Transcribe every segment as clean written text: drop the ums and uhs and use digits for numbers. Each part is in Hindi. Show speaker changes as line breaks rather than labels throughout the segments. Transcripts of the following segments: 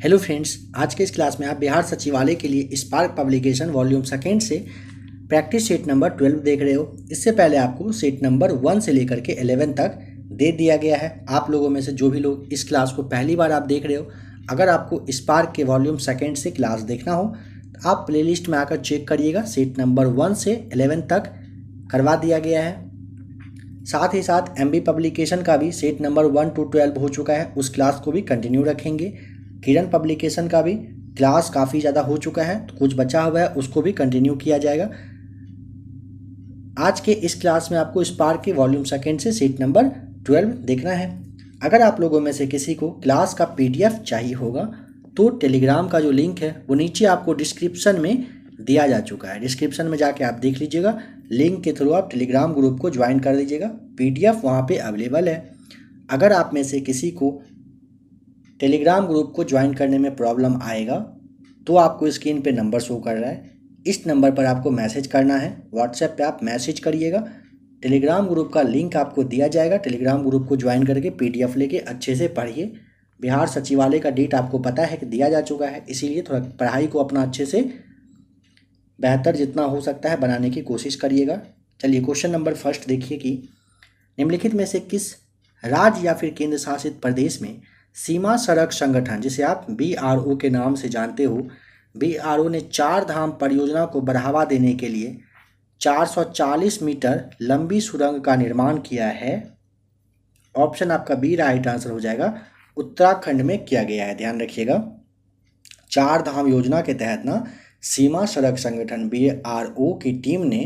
हेलो फ्रेंड्स, आज के इस क्लास में आप बिहार सचिवालय के लिए स्पार्क पब्लिकेशन वॉल्यूम सेकेंड से प्रैक्टिस सेट नंबर 12 देख रहे हो। इससे पहले आपको सेट नंबर 1 से लेकर के 11 तक दे दिया गया है। आप लोगों में से जो भी लोग इस क्लास को पहली बार आप देख रहे हो, अगर आपको स्पार्क के वॉल्यूम सेकेंड से क्लास देखना हो तो आप प्लेलिस्ट में आकर चेक करिएगा। सेट नंबर 1 से 11 तक करवा दिया गया है। साथ ही साथ एमबी पब्लिकेशन का भी सेट नंबर 1 to 12 हो चुका है, उस क्लास को भी कंटिन्यू रखेंगे। किरण पब्लिकेशन का भी क्लास काफ़ी ज़्यादा हो चुका है, तो कुछ बचा हुआ है उसको भी कंटिन्यू किया जाएगा। आज के इस क्लास में आपको स्पार्क के वॉल्यूम सेकेंड से सेट नंबर 12 देखना है। अगर आप लोगों में से किसी को क्लास का पीडीएफ चाहिए होगा तो टेलीग्राम का जो लिंक है वो नीचे आपको डिस्क्रिप्शन में दिया जा चुका है। डिस्क्रिप्शन में जाके आप देख लीजिएगा, लिंक के थ्रू आप टेलीग्राम ग्रुप को ज्वाइन कर लीजिएगा। पीडीएफ वहाँ पे अवेलेबल है। अगर आप में से किसी को टेलीग्राम ग्रुप को ज्वाइन करने में प्रॉब्लम आएगा तो आपको स्क्रीन पे नंबर शो कर रहा है, इस नंबर पर आपको मैसेज करना है। व्हाट्सएप पे आप मैसेज करिएगा, टेलीग्राम ग्रुप का लिंक आपको दिया जाएगा। टेलीग्राम ग्रुप को ज्वाइन करके पीडीएफ लेके अच्छे से पढ़िए। बिहार सचिवालय का डेट आपको पता है कि दिया जा चुका है, इसीलिए थोड़ा पढ़ाई को अपना अच्छे से बेहतर जितना हो सकता है बनाने की कोशिश करिएगा। चलिए क्वेश्चन नंबर फर्स्ट देखिए कि निम्नलिखित में से किस राज्य या फिर केंद्र शासित प्रदेश में सीमा सड़क संगठन, जिसे आप बीआरओ के नाम से जानते हो, बीआरओ ने चार धाम परियोजना को बढ़ावा देने के लिए 440 मीटर लंबी सुरंग का निर्माण किया है। ऑप्शन आपका बी राइट आंसर हो जाएगा, उत्तराखंड में किया गया है। ध्यान रखिएगा, चार धाम योजना के तहत ना सीमा सड़क संगठन बीआरओ की टीम ने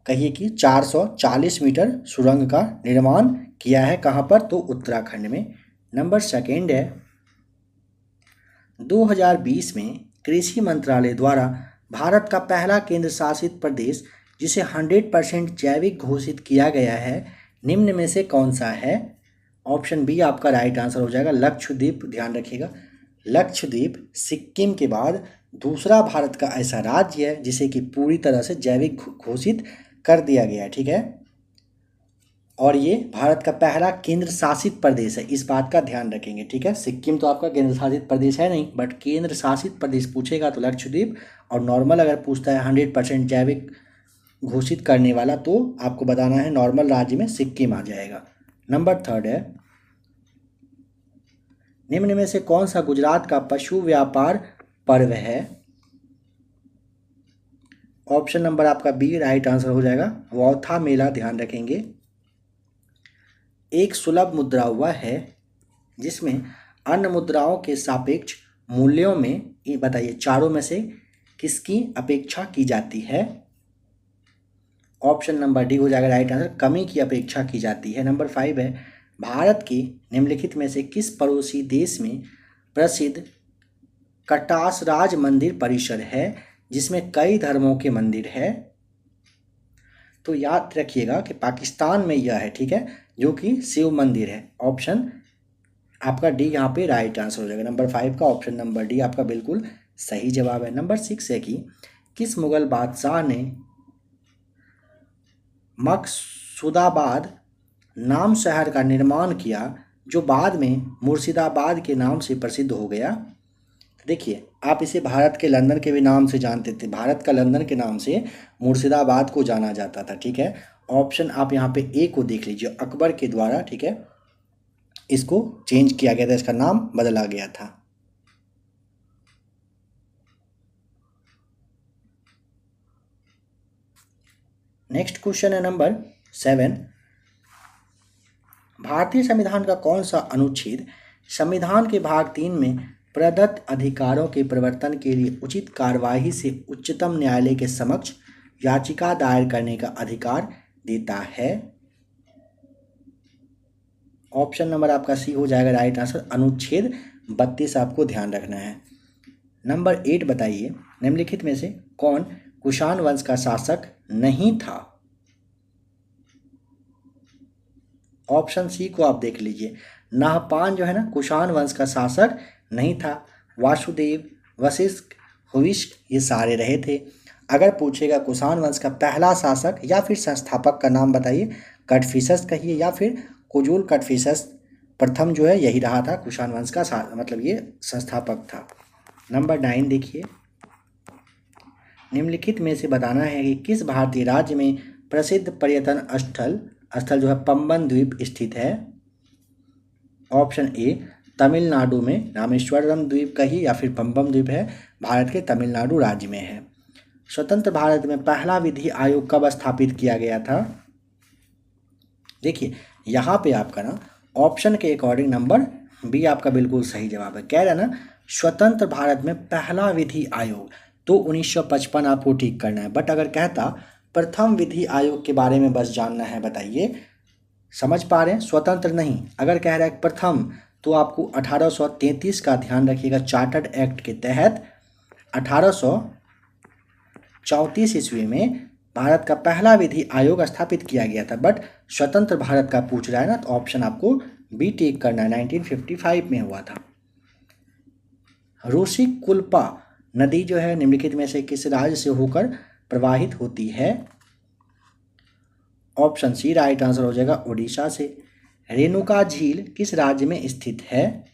कहिए कि 440 मीटर सुरंग का निर्माण किया है। कहाँ पर? तो उत्तराखंड में। नंबर सेकेंड है, 2020 में कृषि मंत्रालय द्वारा भारत का पहला केंद्र शासित प्रदेश जिसे 100% जैविक घोषित किया गया है, निम्न में से कौन सा है? ऑप्शन बी आपका राइट आंसर हो जाएगा, लक्षद्वीप। ध्यान रखिएगा, लक्षद्वीप सिक्किम के बाद दूसरा भारत का ऐसा राज्य है जिसे कि पूरी तरह से जैविक घोषित कर दिया गया है। ठीक है, और ये भारत का पहला केंद्र शासित प्रदेश है, इस बात का ध्यान रखेंगे। ठीक है, सिक्किम तो आपका केंद्र शासित प्रदेश है नहीं, बट केंद्र शासित प्रदेश पूछेगा तो लक्षद्वीप, और नॉर्मल अगर पूछता है 100% जैविक घोषित करने वाला तो आपको बताना है नॉर्मल राज्य में सिक्किम आ जाएगा। नंबर थर्ड है, निम्न में से कौन सा गुजरात का पशु व्यापार पर्व है? ऑप्शन नंबर आपका बी राइट आंसर हो जाएगा, वौथा मेला। ध्यान रखेंगे, एक सुलभ मुद्रा हुआ है जिसमें अन्य मुद्राओं के सापेक्ष मूल्यों में, ये बताइए चारों में से किसकी अपेक्षा की जाती है? ऑप्शन नंबर डी हो जाएगा राइट आंसर, कमी की अपेक्षा की जाती है। नंबर 5 है, भारत के निम्नलिखित में से किस पड़ोसी देश में प्रसिद्ध कटासराज मंदिर परिसर है जिसमें कई धर्मों के मंदिर है? तो याद रखिएगा कि पाकिस्तान में यह है, ठीक है, जो कि शिव मंदिर है। ऑप्शन आपका डी यहाँ पे राइट आंसर हो जाएगा। नंबर 5 का ऑप्शन नंबर डी आपका बिल्कुल सही जवाब है। नंबर 6 है कि किस मुगल बादशाह ने मकसूदाबाद नाम शहर का निर्माण किया जो बाद में मुर्शिदाबाद के नाम से प्रसिद्ध हो गया? देखिए, आप इसे भारत के लंदन के भी नाम से जानते थे, भारत का लंदन के नाम से मुर्शिदाबाद को जाना जाता था। ठीक है, ऑप्शन आप यहाँ पे ए को देख लीजिए, अकबर के द्वारा, ठीक है, इसको चेंज किया गया था, इसका नाम बदला गया था। नेक्स्ट क्वेश्चन है नंबर 7, भारतीय संविधान का कौन सा अनुच्छेद संविधान के भाग 3 में प्रदत्त अधिकारों के प्रवर्तन के लिए उचित कार्यवाही से उच्चतम न्यायालय के समक्ष याचिका दायर करने का अधिकार देता है? ऑप्शन नंबर आपका सी हो जाएगा राइट आंसर, अनुच्छेद 32 आपको ध्यान रखना है। नंबर 8 बताइए, निम्नलिखित में से कौन कुषाण वंश का शासक नहीं था? ऑप्शन सी को आप देख लीजिए, नाहपान जो है ना, कुषाण वंश का शासक नहीं था। वासुदेव, वशिष्ठ, हुविष्ठ ये सारे रहे थे। अगर पूछेगा कुषाण वंश का पहला शासक या फिर संस्थापक का नाम बताइए, कटफिसस कहिए या फिर कुजुल कटफिसस प्रथम जो है यही रहा था, कुषाण वंश का मतलब ये संस्थापक था। नंबर 9 देखिए, निम्नलिखित में से बताना है कि किस भारतीय राज्य में प्रसिद्ध पर्यटन स्थल जो है पंबन द्वीप स्थित है। ऑप्शन ए तमिलनाडु में रामेश्वरम द्वीप कही या फिर पंबन द्वीप है, भारत के तमिलनाडु राज्य में है। स्वतंत्र भारत में पहला विधि आयोग कब स्थापित किया गया था? देखिए यहाँ पे आपका ना ऑप्शन के अकॉर्डिंग नंबर बी आपका बिल्कुल सही जवाब है। कह रहा है ना स्वतंत्र भारत में पहला विधि आयोग, तो 1955 आपको ठीक करना है। बट अगर कहता प्रथम विधि आयोग के बारे में बस जानना है, बताइए समझ पा रहे हैं? स्वतंत्र नहीं, अगर कह रहा है प्रथम तो आपको 1833 का ध्यान रखिएगा। चार्टर्ड एक्ट के तहत 1834 ईस्वी में भारत का पहला विधि आयोग स्थापित किया गया था। बट स्वतंत्र भारत का पूछ रहा है ना, तो ऑप्शन आपको बी टिक करना है, 1955 में हुआ था। रुशिकुल्पा नदी जो है निम्नलिखित में से किस राज्य से होकर प्रवाहित होती है? ऑप्शन सी राइट आंसर हो जाएगा उड़ीसा से। रेणुका झील किस राज्य में स्थित है?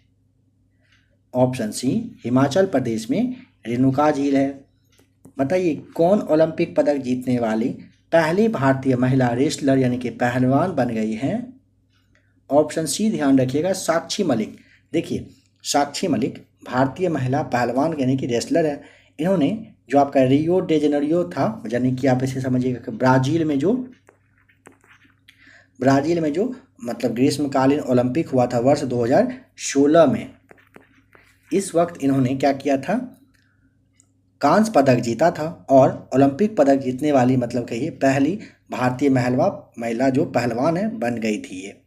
ऑप्शन सी हिमाचल प्रदेश में रेणुका झील है। बताइए कौन ओलंपिक पदक जीतने वाली पहली भारतीय महिला रेसलर यानी कि पहलवान बन गई हैं? ऑप्शन सी ध्यान रखिएगा साक्षी मलिक। देखिए साक्षी मलिक भारतीय महिला पहलवान यानी कि रेसलर है। इन्होंने जो आपका रियो डे जेनेरियो था, यानी कि आप इसे समझिएगा कि ब्राज़ील में जो मतलब ग्रीष्मकालीन ओलंपिक हुआ था वर्ष 2016 में, इस वक्त इन्होंने क्या किया था, कांस्य पदक जीता था और ओलंपिक पदक जीतने वाली मतलब कहिए पहली भारतीय महिला जो पहलवान है बन गई थी। ये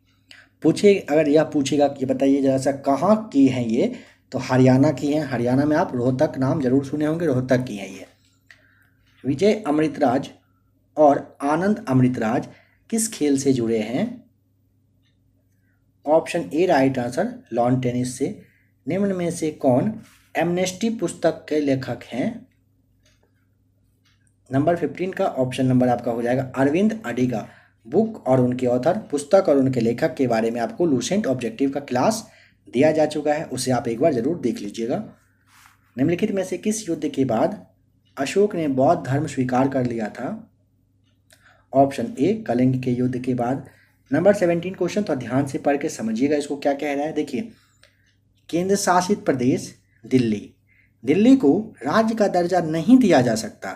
पूछे अगर यह पूछेगा कि बताइए जरा सा कहाँ की हैं ये, तो हरियाणा की हैं। हरियाणा में आप रोहतक नाम जरूर सुने होंगे, रोहतक की हैं ये। विजय अमृतराज और आनंद अमृतराज किस खेल से जुड़े हैं? Option A right answer lawn tennis से। निम्न में से कौन एमनेस्टी पुस्तक के लेखक हैं? नंबर 15 का ऑप्शन नंबर आपका हो जाएगा अरविंद अडिगा। बुक और उनके ऑथर, पुस्तक और उनके लेखक के बारे में आपको लूसेंट ऑब्जेक्टिव का क्लास दिया जा चुका है, उसे आप एक बार जरूर देख लीजिएगा। निम्नलिखित में से किस युद्ध के बाद अशोक ने बौद्ध धर्म स्वीकार कर लिया था? ऑप्शन ए कलिंग के युद्ध के बाद। नंबर 17 क्वेश्चन तो ध्यान से पढ़ के समझिएगा इसको क्या कह रहा है। देखिए केंद्र शासित प्रदेश दिल्ली को राज्य का दर्जा नहीं दिया जा सकता।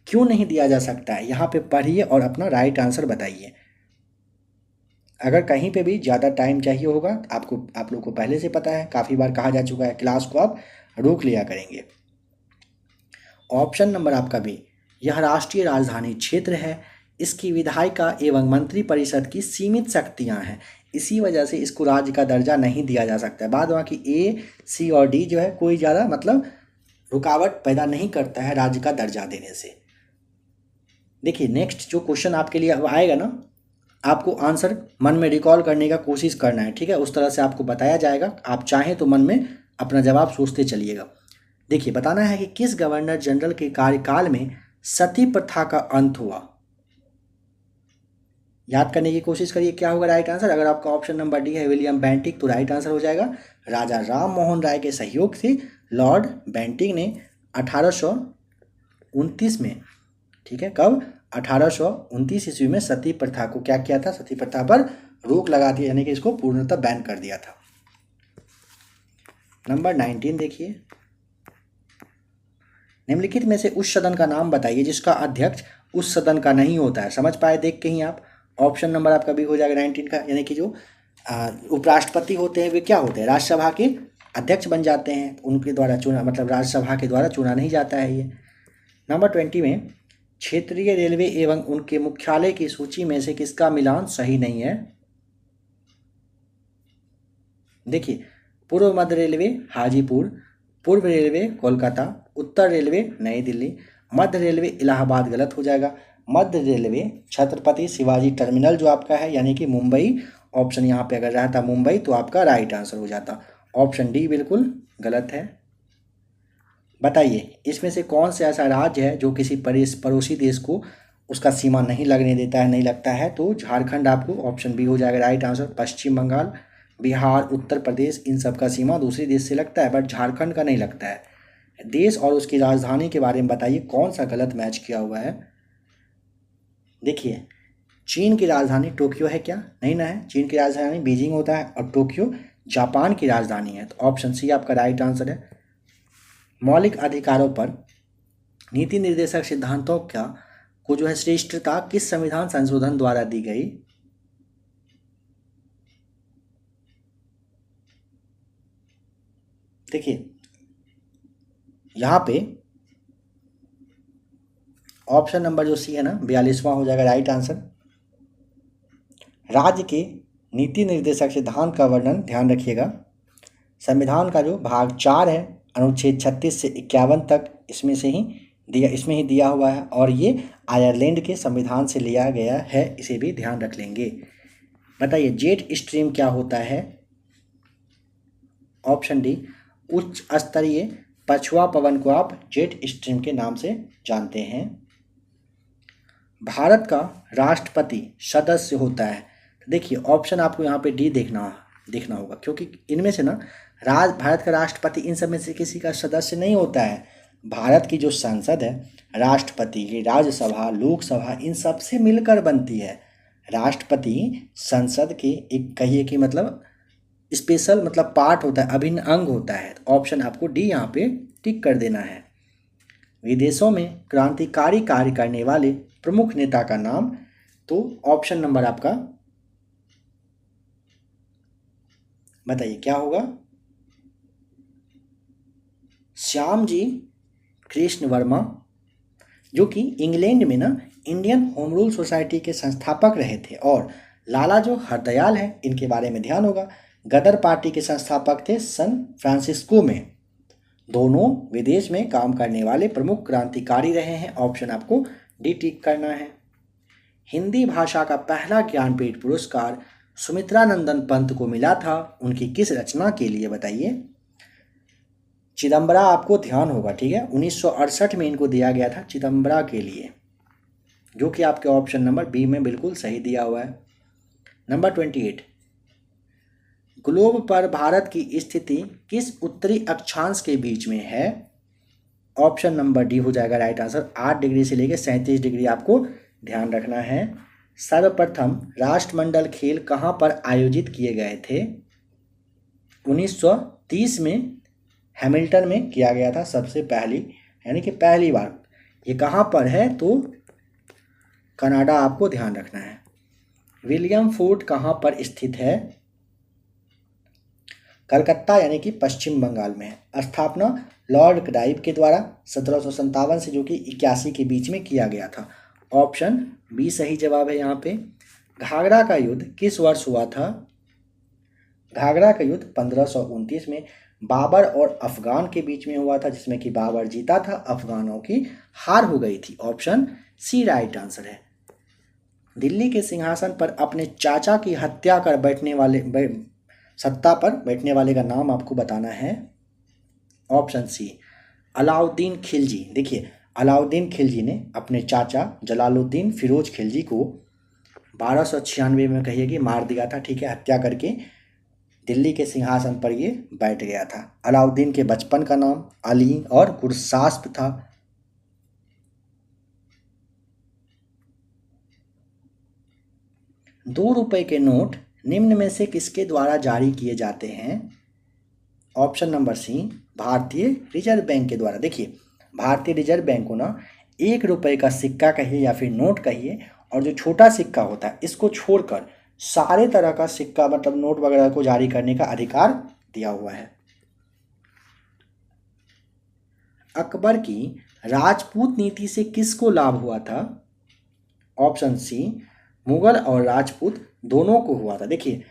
क्यों नहीं दिया जा सकता है, यहाँ पे पढ़िए और अपना राइट आंसर बताइए। अगर कहीं पे भी ज़्यादा टाइम चाहिए होगा आप लोग को पहले से पता है, काफ़ी बार कहा जा चुका है, क्लास को आप रोक लिया करेंगे। ऑप्शन नंबर आपका बी, यह राष्ट्रीय राजधानी क्षेत्र है, इसकी विधायिका एवं मंत्री परिषद की सीमित शक्तियां हैं, इसी वजह से इसको राज्य का दर्जा नहीं दिया जा सकता है। बाद बाकी ए, सी और डी जो है कोई ज़्यादा मतलब रुकावट पैदा नहीं करता है राज्य का दर्जा देने से। देखिए नेक्स्ट जो क्वेश्चन आपके लिए अब आएगा ना, आपको आंसर मन में रिकॉल करने का कोशिश करना है, ठीक है? उस तरह से आपको बताया जाएगा, आप चाहें तो मन में अपना जवाब सोचते चलिएगा। देखिए बताना है कि किस गवर्नर जनरल के कार्यकाल में सती प्रथा का अंत हुआ। याद करने की कोशिश करिए क्या होगा राइट आंसर। अगर आपका ऑप्शन नंबर डी है विलियम बेंटिक, तो राइट आंसर हो जाएगा राजा राम मोहन राय के सहयोग से लॉर्ड बेंटिक ने 1829 में, ठीक है, कब 1829 ईस्वी में सती प्रथा को क्या किया था, सती प्रथा पर रोक लगा दी, यानी कि इसको पूर्णतः बैन कर दिया था। नंबर 19 देखिए, निम्नलिखित में से उस सदन का नाम बताइए जिसका अध्यक्ष उस सदन का नहीं होता है। समझ पाए देख के ही आप। ऑप्शन नंबर आपका भी हो जाएगा 19 का, यानी कि जो उपराष्ट्रपति होते हैं वे क्या होते हैं, राज्यसभा के अध्यक्ष बन जाते हैं, उनके द्वारा चुना, मतलब राज्यसभा के द्वारा चुना नहीं जाता है ये। नंबर 20 में क्षेत्रीय रेलवे एवं उनके मुख्यालय की सूची में से किसका मिलान सही नहीं है? देखिए पूर्व मध्य रेलवे हाजीपुर, पूर्व रेलवे कोलकाता, उत्तर रेलवे नई दिल्ली, मध्य रेलवे इलाहाबाद गलत हो जाएगा। मध्य रेलवे छत्रपति शिवाजी टर्मिनल जो आपका है यानी कि मुंबई, ऑप्शन यहाँ पे अगर रहता मुंबई तो आपका राइट आंसर हो जाता। ऑप्शन डी बिल्कुल गलत है। बताइए इसमें से कौन सा ऐसा राज्य है जो किसी पड़ोसी देश को उसका सीमा नहीं लगने देता है, नहीं लगता है? तो झारखंड आपको ऑप्शन बी हो जाएगा राइट आंसर। पश्चिम बंगाल, बिहार, उत्तर प्रदेश, इन सब का सीमा दूसरे देश से लगता है, बट झारखंड का नहीं लगता है। देश और उसकी राजधानी के बारे में बताइए, कौन सा गलत मैच किया हुआ है। देखिए, चीन की राजधानी टोक्यो है क्या? नहीं ना है, चीन की राजधानी बीजिंग होता है और टोक्यो जापान की राजधानी है। तो ऑप्शन सी आपका राइट आंसर है। मौलिक अधिकारों पर नीति निर्देशक सिद्धांतों का को जो है श्रेष्ठता किस संविधान संशोधन द्वारा दी गई? देखिए, यहाँ पे ऑप्शन नंबर जो सी है ना 42वां हो जाएगा राइट आंसर। राज्य के नीति निर्देशक सिद्धांत का वर्णन ध्यान रखिएगा। संविधान का जो भाग 4 है, अनुच्छेद 36 से 51 तक इसमें ही दिया हुआ है, और ये आयरलैंड के संविधान से लिया गया है, इसे भी ध्यान रख लेंगे। बताइए, जेट स्ट्रीम क्या होता है? ऑप्शन डी, उच्च स्तरीय पछुआ पवन को आप जेट स्ट्रीम के नाम से जानते हैं। भारत का राष्ट्रपति सदस्य होता है। देखिए, ऑप्शन आपको यहाँ पे डी देखना होगा, क्योंकि इनमें से ना भारत का राष्ट्रपति इन सब में से किसी का सदस्य नहीं होता है। भारत की जो संसद है, राष्ट्रपति, राज्यसभा, लोकसभा, इन सब से मिलकर बनती है। राष्ट्रपति संसद के एक कहिए कि मतलब स्पेशल मतलब पार्ट होता है, अभिन्न अंग होता है। तो ऑप्शन आपको डी यहाँ पे टिक कर देना है। विदेशों में क्रांतिकारी कार्य करने वाले प्रमुख नेता का नाम, तो ऑप्शन नंबर आपका बताइए क्या होगा? श्यामजी कृष्ण वर्मा, जो कि इंग्लैंड में ना इंडियन होम रूल सोसाइटी के संस्थापक रहे थे। और लाला जो हरदयाल है, इनके बारे में ध्यान होगा, गदर पार्टी के संस्थापक थे सन फ्रांसिस्को में। दोनों विदेश में काम करने वाले प्रमुख क्रांतिकारी रहे हैं। ऑप्शन आपको डी टिक करना है। हिंदी भाषा का पहला ज्ञानपीठ पुरस्कार सुमित्रानंदन पंत को मिला था, उनकी किस रचना के लिए? बताइए। चिदम्बरा आपको ध्यान होगा, ठीक है, 1968 में इनको दिया गया था चिदम्बरा के लिए, जो कि आपके ऑप्शन नंबर बी में बिल्कुल सही दिया हुआ है। नंबर 28, ग्लोब पर भारत की स्थिति किस उत्तरी अक्षांश के बीच में है? ऑप्शन नंबर डी हो जाएगा राइट आंसर। 8 डिग्री से लेकर 37 डिग्री आपको ध्यान रखना है। सर्वप्रथम राष्ट्रमंडल खेल कहाँ पर आयोजित किए गए थे? 1930 में हैमिल्टन में किया गया था सबसे पहली, यानी कि पहली बार। ये कहाँ पर है? तो कनाडा आपको ध्यान रखना है। विलियम फोर्ट कहाँ पर स्थित है? कलकत्ता यानी कि पश्चिम बंगाल में है। स्थापना लॉर्ड क्लाइव के द्वारा 1757 से जो कि 81 के बीच में किया गया था। ऑप्शन बी सही जवाब है यहाँ पे। घाघरा का युद्ध किस वर्ष हुआ था? घाघरा का युद्ध 1529 में बाबर और अफगान के बीच में हुआ था, जिसमें कि बाबर जीता था, अफगानों की हार हो गई थी। ऑप्शन सी राइट आंसर है। दिल्ली के सिंहासन पर अपने चाचा की हत्या कर सत्ता पर बैठने वाले का नाम आपको बताना है। Option C Alauddin Khilji. देखिए, अलाउद्दीन खिलजी ने अपने चाचा जलालुद्दीन फिरोज खिलजी को 1296 में कहिए कि मार दिया था, ठीक है, हत्या करके दिल्ली के सिंहासन पर ये बैठ गया था। अलाउद्दीन के बचपन का नाम अली और गुरसास्प था। ₹2 के नोट निम्न में से किसके द्वारा जारी किए जाते हैं? ऑप्शन नंबर सी भारतीय रिजर्व बैंक के द्वारा। देखिए, भारतीय रिजर्व बैंक को ना ₹1 का सिक्का कहिए या फिर नोट कहिए, और जो छोटा सिक्का होता है इसको छोड़कर सारे तरह का सिक्का मतलब नोट वगैरह को जारी करने का अधिकार दिया हुआ है। अकबर की राजपूत नीति से किसको लाभ हुआ था? ऑप्शन सी मुगल और राजपूत दोनों को हुआ था। देखिए,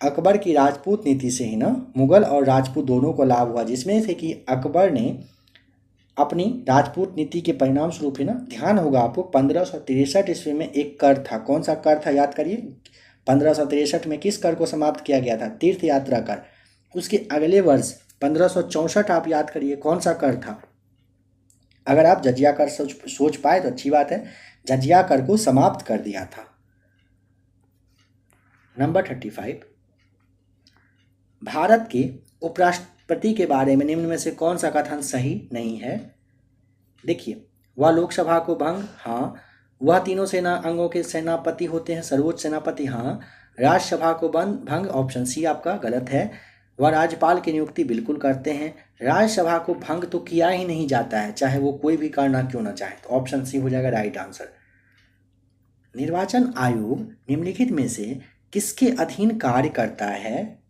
अकबर की राजपूत नीति से ही ना मुगल और राजपूत दोनों को लाभ हुआ, जिसमें से कि अकबर ने अपनी राजपूत नीति के परिणाम स्वरूप ही ना, ध्यान होगा आपको, 1563 ईस्वी में एक कर था। कौन सा कर था याद करिए। 1563 में किस कर को समाप्त किया गया था? तीर्थ यात्रा कर। उसके अगले वर्ष 1564 आप याद करिए कौन सा कर था। अगर आप जजिया कर सोच पाए तो अच्छी बात है। जजिया कर को समाप्त कर दिया था। नंबर 35, भारत के उपराष्ट्रपति के बारे में निम्न में से कौन सा कथन सही नहीं है? देखिए, वह लोकसभा को भंग, हाँ। वह तीनों सेना अंगों के सेनापति होते हैं, सर्वोच्च सेनापति, हाँ। राज्यसभा को भंग, ऑप्शन सी आपका गलत है। वह राज्यपाल की नियुक्ति बिल्कुल करते हैं। राज्यसभा को भंग तो किया ही नहीं जाता है, चाहे वो कोई भी करना क्यों ना चाहे, तो ऑप्शन सी हो जाएगा राइट आंसर। निर्वाचन आयोग निम्नलिखित में से किसके अधीन कार्य करता है?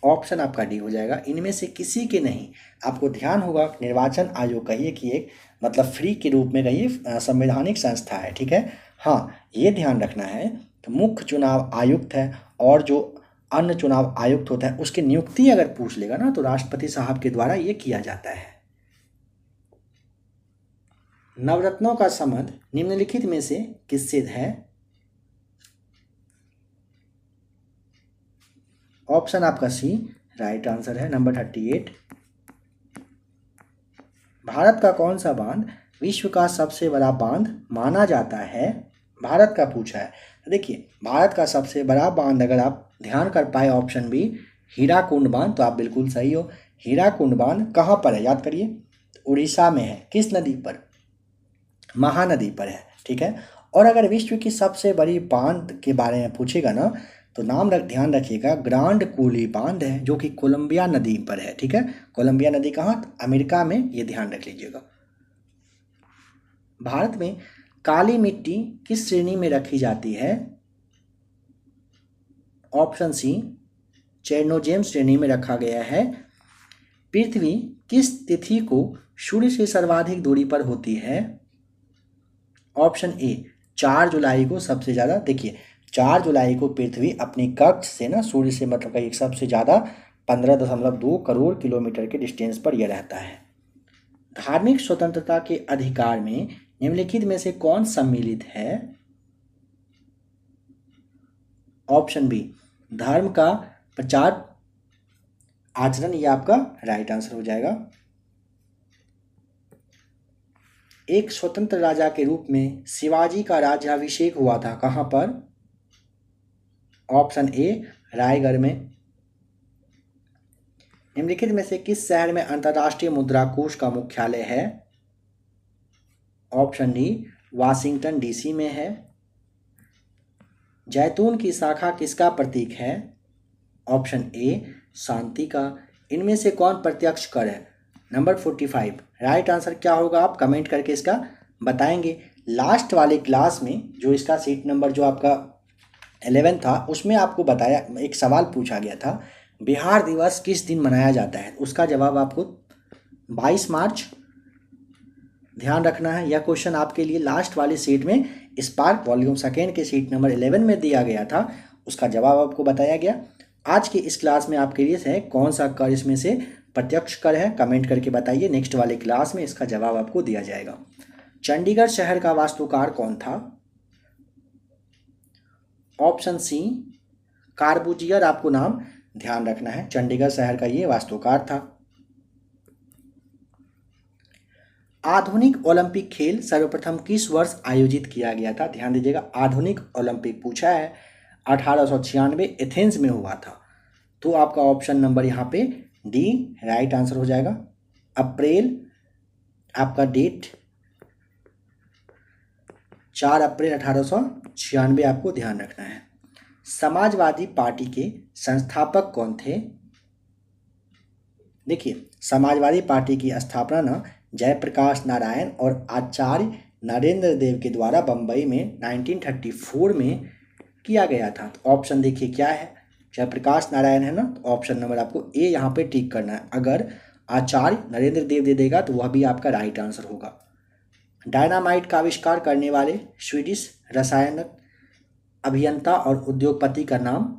ऑप्शन आपका डी हो जाएगा, इनमें से किसी के नहीं। आपको ध्यान होगा निर्वाचन आयोग कहिए कि एक मतलब फ्री के रूप में कहिए संवैधानिक संस्था है, ठीक है। हाँ, ये ध्यान रखना है कि मुख्य चुनाव आयुक्त है और जो अन्य चुनाव आयुक्त होता है उसकी नियुक्ति अगर पूछ लेगा ना तो राष्ट्रपति साहब के द्वारा ये किया जाता है। नवरत्नों का संबंध निम्नलिखित में से किससे है? ऑप्शन आपका सी राइट आंसर है, नंबर 38। भारत का कौन सा बांध विश्व का सबसे बड़ा बांध माना जाता है? भारत का पूछा है। देखिए, भारत का सबसे बड़ा बांध अगर आप ध्यान कर पाए ऑप्शन बी हीराकुंड बांध, तो आप बिल्कुल सही हो। हीराकुंड बांध कहाँ पर है याद करिए? उड़ीसा में है। किस नदी पर? महानदी पर है, ठीक है। और अगर विश्व की सबसे बड़ी बांध के बारे में पूछेगा ना तो ध्यान रखिएगा, ग्रांड कूली बांध है जो कि कोलंबिया नदी पर है, ठीक है। कोलंबिया नदी कहाँ? अमेरिका में, ये ध्यान रख लीजिएगा। भारत में काली मिट्टी किस श्रेणी में रखी जाती है? ऑप्शन सी चेरनोजेम श्रेणी में रखा गया है। पृथ्वी किस तिथि को सूर्य से सर्वाधिक दूरी पर होती है? ऑप्शन ए 4 जुलाई को सबसे ज़्यादा। देखिए, 4 जुलाई को पृथ्वी अपनी कक्ष से ना सूर्य से मतलब का एक सबसे ज़्यादा 15.2 करोड़ किलोमीटर के डिस्टेंस पर यह रहता है। धार्मिक स्वतंत्रता के अधिकार में निम्नलिखित में से कौन सम्मिलित है? ऑप्शन बी धर्म का प्रचार आचरण, यह आपका राइट आंसर हो जाएगा। एक स्वतंत्र राजा के रूप में शिवाजी का राज्याभिषेक हुआ था कहाँ पर? ऑप्शन ए रायगढ़ में। निम्नलिखित में से किस शहर में अंतर्राष्ट्रीय मुद्रा कोष का मुख्यालय है? ऑप्शन डी वाशिंगटन डीसी में है। जैतून की शाखा किसका प्रतीक है? ऑप्शन ए शांति का। इनमें से कौन प्रत्यक्ष कर है? नंबर 45 राइट आंसर क्या होगा आप कमेंट करके इसका बताएंगे। लास्ट वाले क्लास में जो इसका सीट नंबर जो आपका 11 था उसमें आपको बताया, एक सवाल पूछा गया था बिहार दिवस किस दिन मनाया जाता है, उसका जवाब आपको 22 मार्च ध्यान रखना है। यह क्वेश्चन आपके लिए लास्ट वाले सीट में स्पार्क वॉल्यूम सेकेंड के सीट नंबर 11 में दिया गया था, उसका जवाब आपको बताया गया। आज की इस क्लास में आपके लिए है कौन सा कर इसमें से प्रत्यक्ष कर है, कमेंट करके बताइए। नेक्स्ट वाले क्लास में इसका जवाब आपको दिया जाएगा। चंडीगढ़ शहर का वास्तुकार कौन था? ऑप्शन सी कार्बुजियर, आपको नाम ध्यान रखना है। चंडीगढ़ शहर का ये वास्तुकार था। आधुनिक ओलंपिक खेल सर्वप्रथम किस वर्ष आयोजित किया गया था? ध्यान दीजिएगा, आधुनिक ओलंपिक पूछा है। 1896 एथेंस में हुआ था। तो आपका ऑप्शन नंबर यहाँ पे डी राइट आंसर हो जाएगा। अप्रैल आपका डेट 4 अप्रैल 1896 आपको ध्यान रखना है। समाजवादी पार्टी के संस्थापक कौन थे? देखिए, समाजवादी पार्टी की स्थापना ना जयप्रकाश नारायण और आचार्य नरेंद्र देव के द्वारा बंबई में 1934 में किया गया था। तो ऑप्शन देखिए क्या है, जयप्रकाश नारायण है ना, तो ऑप्शन नंबर आपको ए यहाँ पे टिक करना है। अगर आचार्य नरेंद्र देव दे देगा तो वह भी आपका राइट आंसर होगा। डायनामाइट का आविष्कार करने वाले स्वीडिश रसायन अभियंता और उद्योगपति का नाम?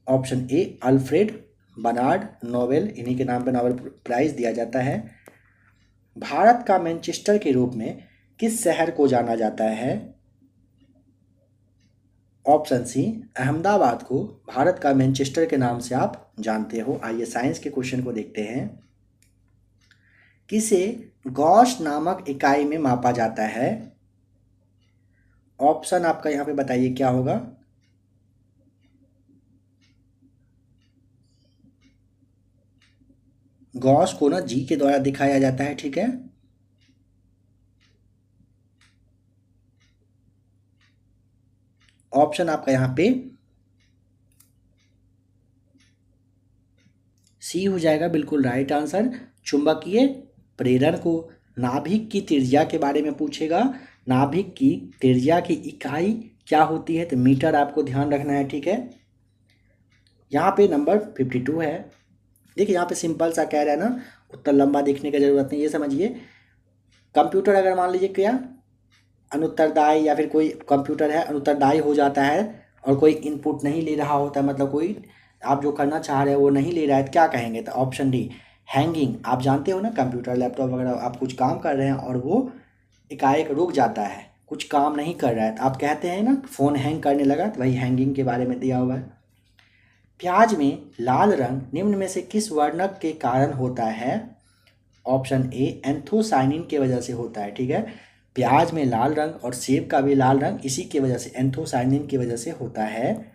Option A Alfred Bernard Nobel, इन्हीं के नाम पर नोबेल प्राइज दिया जाता है। भारत का मैनचेस्टर के रूप में किस शहर को जाना जाता है? ऑप्शन सी अहमदाबाद को भारत का मैनचेस्टर के नाम से आप जानते हो। आइए साइंस के क्वेश्चन को देखते हैं। किसे गॉस नामक इकाई में मापा जाता है? ऑप्शन आपका यहाँ पे बताइए क्या होगा। गॉस को ना जी के द्वारा दिखाया जाता है, ठीक है। ऑप्शन आपका यहाँ पे सी हो जाएगा, बिल्कुल राइट आंसर। चुंबकीय प्रेरण को नाभिक की त्रिज्या के बारे में पूछेगा। नाभिक की त्रिज्या की इकाई क्या होती है, तो मीटर आपको ध्यान रखना है, ठीक है। यहाँ पे नंबर 52 है। देखिए यहाँ पे सिंपल सा कह रहा है ना, उतना लंबा देखने की जरूरत नहीं, ये समझिए। कंप्यूटर अगर मान लीजिए क्या अनुत्तरदायी, या फिर कोई कंप्यूटर है अनुत्तरदायी हो जाता है और कोई इनपुट नहीं ले रहा होता, मतलब कोई आप जो करना चाह रहे हो वो नहीं ले रहा है, तो क्या कहेंगे, तो ऑप्शन डी हैंगिंग। आप जानते हो ना, कंप्यूटर लैपटॉप वगैरह आप कुछ काम कर रहे हैं और वो एकाएक रुक जाता है, कुछ काम नहीं कर रहा है, तो आप कहते हैं ना फ़ोन हैंग करने लगा, तो वही हैंगिंग के बारे में दिया हुआ है। प्याज में लाल रंग निम्न में से किस वर्णक के कारण होता है, ऑप्शन ए एंथोसाइनिन की वजह से होता है, ठीक है। प्याज में लाल रंग और सेब का भी लाल रंग इसी की वजह से, एंथोसाइनिन की वजह से होता है।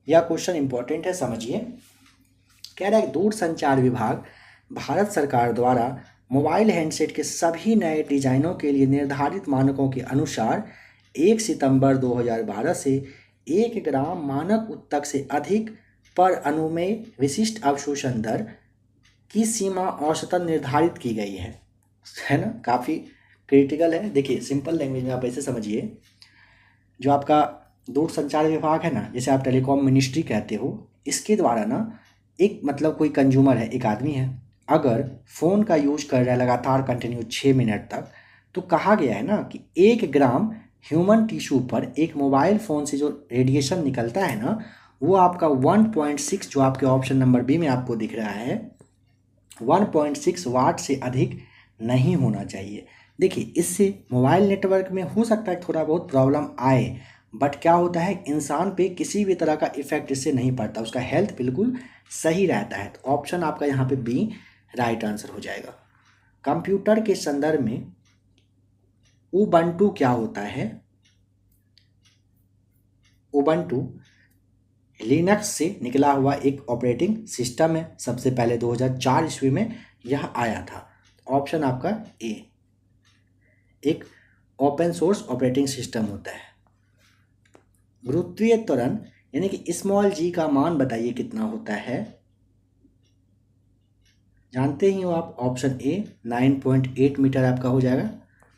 यह क्वेश्चन इंपॉर्टेंट है, समझिए। कह रहा है दूरसंचार विभाग भारत सरकार द्वारा मोबाइल हैंडसेट के सभी नए डिजाइनों के लिए निर्धारित मानकों के अनुसार 1 सितंबर 2012 से 1 ग्राम मानक उत्तक से अधिक पर अनुमेय विशिष्ट अवशोषण दर की सीमा औसतन निर्धारित की गई है ना। काफ़ी क्रिटिकल है। देखिए सिंपल लैंग्वेज में आप ऐसे समझिए, जो आपका दूरसंचार विभाग है ना, जैसे आप टेलीकॉम मिनिस्ट्री कहते हो, इसके द्वारा ना एक मतलब कोई कंज्यूमर है, एक आदमी है, अगर फ़ोन का यूज कर रहा है लगातार कंटिन्यू 6 मिनट तक, तो कहा गया है ना कि 1 ग्राम ह्यूमन टिश्यू पर एक मोबाइल फ़ोन से जो रेडिएशन निकलता है ना, वो आपका 1.6, जो आपके ऑप्शन नंबर बी में आपको दिख रहा है, 1.6 वाट से अधिक नहीं होना चाहिए। देखिए इससे मोबाइल नेटवर्क में हो सकता है थोड़ा बहुत प्रॉब्लम आए, बट क्या होता है इंसान पे किसी भी तरह का इफेक्ट इससे नहीं पड़ता, उसका हेल्थ बिल्कुल सही रहता है। तो ऑप्शन आपका यहाँ पे बी राइट आंसर हो जाएगा। कंप्यूटर के संदर्भ में उबंटू क्या होता है, उबंटू लिनक्स से निकला हुआ एक ऑपरेटिंग सिस्टम है। सबसे पहले 2004 ईस्वी में यह आया था। ऑप्शन आपका ए, एक ओपन सोर्स ऑपरेटिंग सिस्टम होता है। गुरुत्वीय त्वरण यानी कि स्मॉल जी का मान बताइए कितना होता है, जानते ही हो आप, ऑप्शन ए 9.8 मीटर आपका हो जाएगा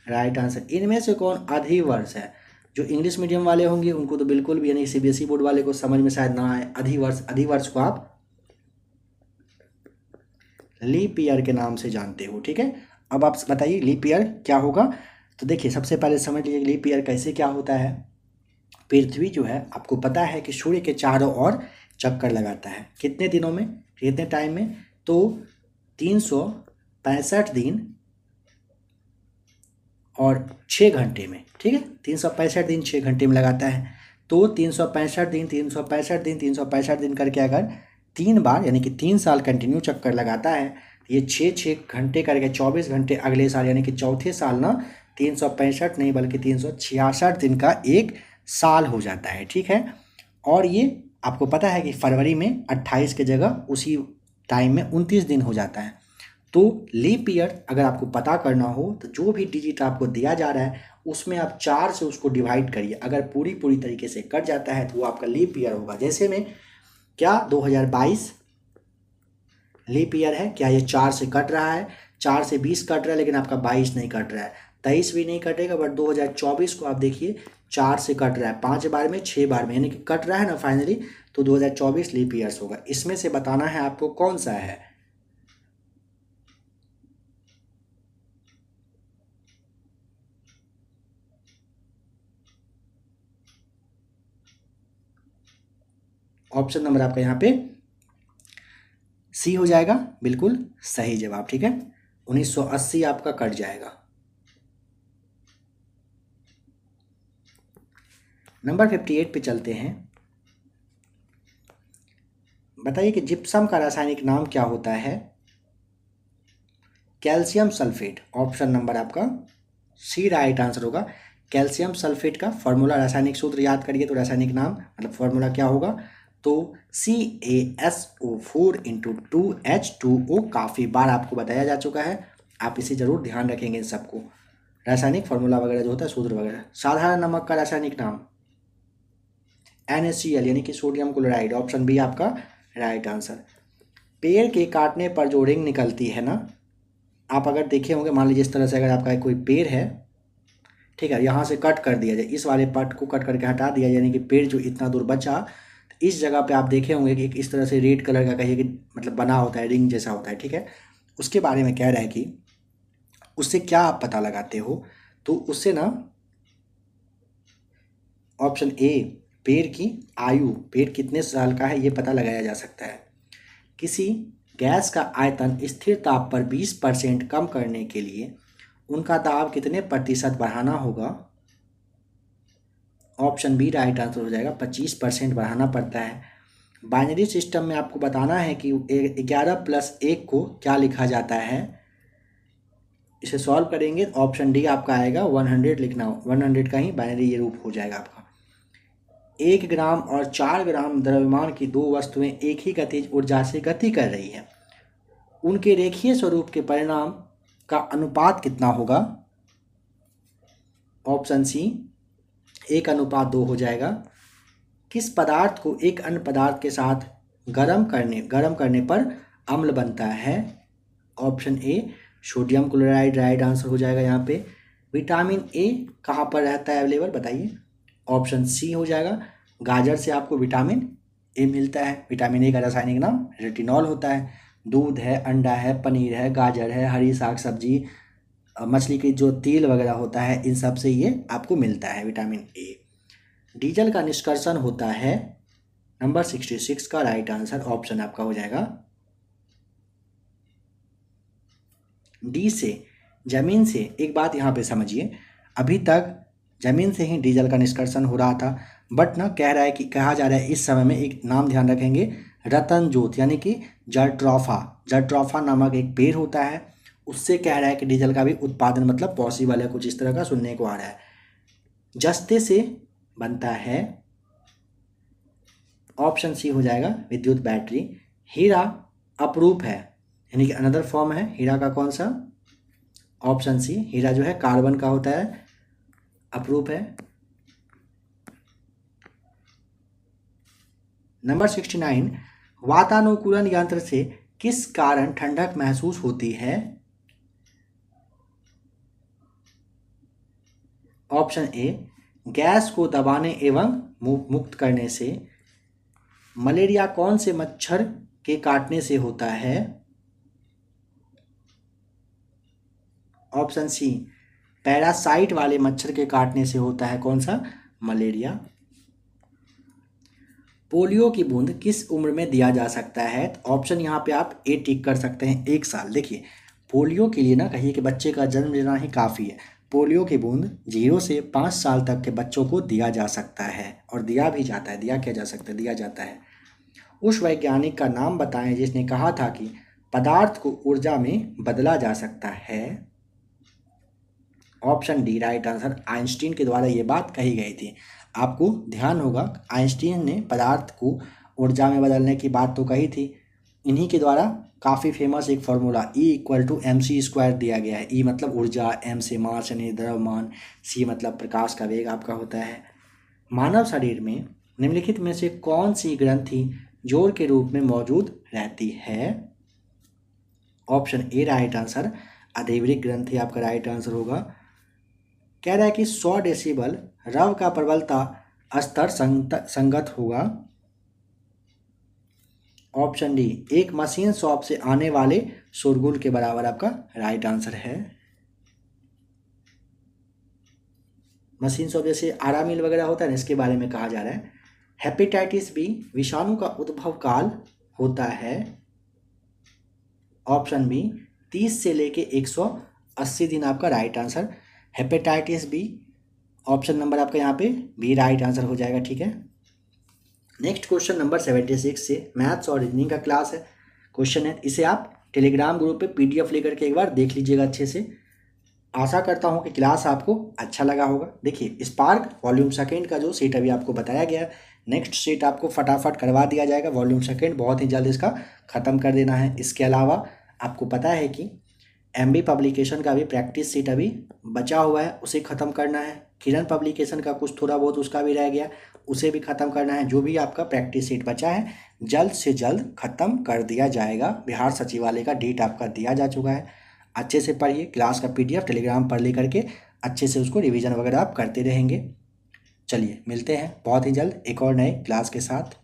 राइट आंसर। इनमें से कौन अधिवर्ष है, जो इंग्लिश मीडियम वाले होंगे उनको तो बिल्कुल भी, यानी सीबीएसई बोर्ड वाले को समझ में शायद ना आए। अधिवर्ष, अधिवर्ष को आप लीप ईयर के नाम से जानते हो, ठीक है। अब आप बताइए लीप ईयर क्या होगा। तो देखिए सबसे पहले समझ लीजिए लीप ईयर कैसे क्या होता है। पृथ्वी जो है आपको पता है कि सूर्य के चारों ओर चक्कर लगाता है, कितने दिनों में, कितने टाइम में, तो 365 दिन और 6 घंटे में, ठीक है। 365 दिन 6 घंटे में लगाता है, तो 365 दिन 365 दिन 365 दिन करके अगर 3 बार यानी कि 3 साल कंटिन्यू चक्कर लगाता है, तो ये 6 घंटे करके 24 घंटे अगले साल, यानी कि चौथे साल ना 365 नहीं बल्कि 366 दिन का एक साल हो जाता है, ठीक है। और ये आपको पता है कि फरवरी में 28 की जगह उसी टाइम में 29 दिन हो जाता है। तो लीप ईयर अगर आपको पता करना हो तो जो भी डिजिट आपको दिया जा रहा है उसमें आप 4 से उसको डिवाइड करिए, अगर पूरी तरीके से कट जाता है तो वो आपका लीप ईयर होगा। जैसे में क्या 2022 लीप ईयर है, क्या ये 4 से कट रहा है, 4 से 20 कट रहा है, लेकिन आपका 22 नहीं कट रहा है, 23 भी नहीं कटेगा, बट 2024 को आप देखिए 4 से कट रहा है, 5 बार में 6 बार में, यानी कि कट रहा है ना फाइनली, तो 2024 लीप ईयर्स होगा। इसमें से बताना है आपको कौन सा है। ऑप्शन नंबर आपका यहाँ पे सी हो जाएगा, बिल्कुल सही जवाब, ठीक है। 1980 आपका कट जाएगा। नंबर 58 पे चलते हैं। बताइए कि जिप्सम का रासायनिक नाम क्या होता है, कैल्शियम सल्फेट। ऑप्शन नंबर आपका सी राइट आंसर होगा। कैल्शियम सल्फेट का फॉर्मूला, रासायनिक सूत्र याद करिए, तो रासायनिक नाम मतलब फॉर्मूला क्या होगा, तो CaSO4 × 2H2O काफ़ी बार आपको बताया जा चुका है, आप इसे ज़रूर ध्यान रखेंगे इन सबको। रासायनिक फार्मूला वगैरह जो होता है, सूत्र वगैरह। साधारण नमक का रासायनिक नाम NaCl यानी कि सोडियम क्लोराइड, ऑप्शन बी आपका राइट आंसर। पेड़ के काटने पर जो रिंग निकलती है ना, आप अगर देखे होंगे, मान लीजिए इस तरह से अगर आपका कोई पेड़ है, ठीक है, यहाँ से कट कर दिया जाए, इस वाले पार्ट को कट करके हटा दिया, यानी कि पेड़ जो इतना दूर बचा, तो इस जगह पे आप देखे होंगे कि इस तरह से रेड कलर का कहिए कि मतलब बना होता है, रिंग जैसा होता है, ठीक है। उसके बारे में कह रहा है कि उससे क्या आप पता लगाते हो, तो उससे ना ऑप्शन ए, पेड़ की आयु, पेड़ कितने साल का है ये पता लगाया जा सकता है। किसी गैस का आयतन स्थिर ताप पर 20% कम करने के लिए उनका दाब कितने प्रतिशत बढ़ाना होगा, ऑप्शन बी राइट आंसर हो जाएगा, 25% बढ़ाना पड़ता है। बाइनरी सिस्टम में आपको बताना है कि 11 + 1 को क्या लिखा जाता है, इसे सॉल्व करेंगे, ऑप्शन डी आपका आएगा 100 लिखना हो, 100 का ही बाइनरी ये रूप हो जाएगा आपका। 1 ग्राम और 4 ग्राम द्रव्यमान की दो वस्तुएं एक ही गतिज ऊर्जा से गति कर रही हैं, उनके रेखीय स्वरूप के परिणाम का अनुपात कितना होगा, ऑप्शन सी 1:2 हो जाएगा। किस पदार्थ को एक अन्य पदार्थ के साथ गर्म करने पर अम्ल बनता है, option A sodium chloride right answer हो जाएगा यहाँ पे। विटामिन ए कहाँ पर रहता है अवेलेबल बताइए, ऑप्शन सी हो जाएगा, गाजर से आपको विटामिन ए मिलता है। विटामिन ए का रासायनिक नाम रेटिनॉल होता है। दूध है, अंडा है, पनीर है, गाजर है, हरी साग सब्जी, मछली की जो तेल वगैरह होता है, इन सब से ये आपको मिलता है विटामिन ए। डीजल का निष्कर्षण होता है, नंबर 66 का राइट आंसर ऑप्शन आपका हो जाएगा डी से, जमीन से। एक बात यहाँ पे समझिए, अभी तक जमीन से ही डीजल का निष्कर्षण हो रहा था, बट ना कहा जा रहा है इस समय में, एक नाम ध्यान रखेंगे, रतन जोत यानी कि जट्रोफा नामक एक पेड़ होता है, उससे कह रहा है कि डीजल का भी उत्पादन मतलब पॉसिबल है, कुछ इस तरह का सुनने को आ रहा है। जस्ते से बनता है, ऑप्शन सी हो जाएगा विद्युत बैटरी। हीरा अपरूप है, यानी कि अनदर फॉर्म है हीरा का, कौन सा, ऑप्शन सी, हीरा जो है कार्बन का होता है, अपरूप है। नंबर 69, वातानुकूलन यंत्र से किस कारण ठंडक महसूस होती है, ऑप्शन ए गैस को दबाने एवं मुक्त करने से। मलेरिया कौन से मच्छर के काटने से होता है, ऑप्शन सी पैरासाइट वाले मच्छर के काटने से होता है, कौन सा, मलेरिया। पोलियो की बूंद किस उम्र में दिया जा सकता है, तो ऑप्शन यहाँ पे आप ए टिक कर सकते हैं, 1 साल। देखिए पोलियो के लिए ना कहिए कि बच्चे का जन्म लेना ही काफ़ी है, पोलियो की बूंद 0 से 5 साल तक के बच्चों को दिया जा सकता है, और दिया भी जाता है, दिया जाता है। उस वैज्ञानिक का नाम बताएं जिसने कहा था कि पदार्थ को ऊर्जा में बदला जा सकता है, option D right answer, Einstein के द्वारा ये बात कही गई थी। आपको ध्यान होगा आइंस्टीन ने पदार्थ को ऊर्जा में बदलने की बात तो कही थी, इन्हीं के द्वारा काफ़ी फेमस एक फार्मूला E = mc² दिया गया है। E मतलब ऊर्जा, m से मास यानी द्रव्यमान, c मतलब प्रकाश का वेग आपका होता है। मानव शरीर में निम्नलिखित में से कौन सी ग्रंथि जोड़ के रूप में मौजूद रहती है, ऑप्शन ए राइट आंसर, अधीवरिक ग्रंथि आपका राइट आंसर होगा। कह रहा है कि 100 डेसिबल रव का प्रबलता स्तर संगत होगा, ऑप्शन डी 1 मशीन शॉप से आने वाले शोरगुल के बराबर आपका राइट आंसर है। मशीन शॉप जैसे आरा मिल वगैरह होता है ना, इसके बारे में कहा जा रहा है। हेपेटाइटिस बी विषाणु का उद्भव काल होता है, ऑप्शन बी 30 से लेके 180 दिन आपका right answer. Hepatitis B option number आपका यहाँ पे बी राइट आंसर हो जाएगा, ठीक है। नेक्स्ट क्वेश्चन नंबर 76 से मैथ्स और रीजनिंग का क्लास है, क्वेश्चन है, इसे आप टेलीग्राम ग्रुप पे PDF लेकर के एक बार देख लीजिएगा अच्छे से। आशा करता हूँ कि क्लास आपको अच्छा लगा होगा। देखिए स्पार्क वॉल्यूम सेकेंड का जो सेट अभी आपको बताया गया, नेक्स्ट सीट आपको फटाफट करवा दिया जाएगा, वॉल्यूम सेकेंड बहुत ही जल्द इसका ख़त्म कर देना है। इसके अलावा आपको पता है कि MB पब्लिकेशन का भी प्रैक्टिस सीट अभी बचा हुआ है, उसे ख़त्म करना है। किरण पब्लिकेशन का कुछ थोड़ा बहुत उसका भी रह गया, उसे भी ख़त्म करना है। जो भी आपका प्रैक्टिस सीट बचा है जल्द से जल्द ख़त्म कर दिया जाएगा। बिहार सचिवालय का डेट आपका दिया जा चुका है। अच्छे से पढ़िए, क्लास का PDF टेलीग्राम पर ले करके अच्छे से उसको रिवीजन वगैरह आप करते रहेंगे। चलिए मिलते हैं बहुत ही जल्द एक और नए क्लास के साथ।